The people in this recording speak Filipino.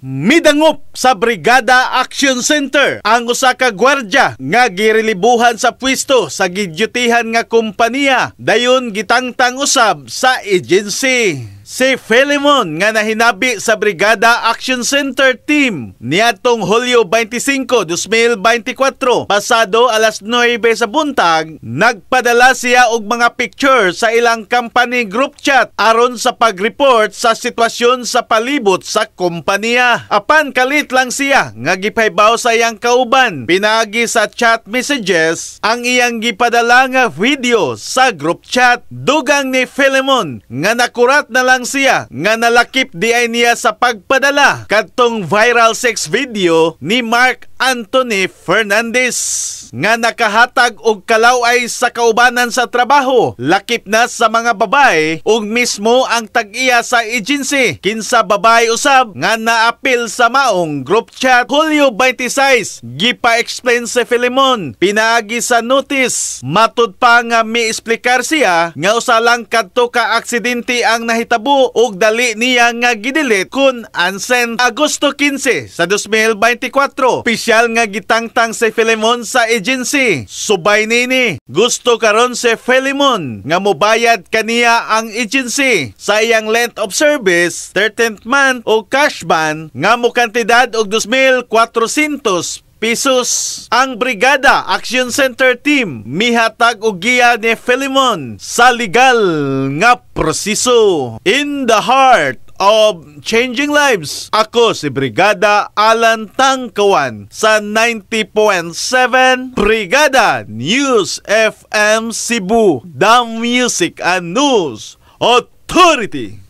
Midangop sa Brigada Action Center ang usa ka gwardya nga girelibuhan sa pwesto sa gidyutihan nga kompanya dayon gitangtang usab sa agency. Si Philemon nga nahinabi sa Brigada Action Center Team niadtong Hulyo 25, 2024 pasado alas 9 sa buntag, nagpadala siya og mga picture sa ilang company group chat aron sa pag-report sa sitwasyon sa palibot sa kompanya. Apan kalit lang siya nga gipaybaw sa iyang kauban pinaagi sa chat messages ang iyang gipadala nga video sa group chat. Dugang ni Philemon nga nakurat na lang siya nga nalakip di ay niya sa pagpadala kadtong viral sex video ni Mark Anthony Fernandez nga nakahatag og kalaway sa kaubanan sa trabaho, lakip na sa mga babae ug mismo ang tag-iya sa agency kinsa babae usab nga naapil sa maong group chat. Hulyo 26 gipa-explain si Philemon pinaagi sa notice, matud pa nga mi-explicar siya nga usa lang kadto ka aksidente ang nahitabo ug dali niya nga gidelete kun unsent. Agosto 15 sa 2024 opisyal nga gitangtang si Philemon sa agency. Subay nini gusto karon si Philemon nga mobayad kaniya ang agency sa iyang length of service 13th month o cash ban nga mo kantidad og 2,400 pesos. Ang Brigada Action Center Team mihatag og giya ni Philemon sa legal nga proseso. In the heart of changing lives, ako si Brigada Alan Tangkawan sa 90.7 Brigada News FM Cebu, the Music and News Authority.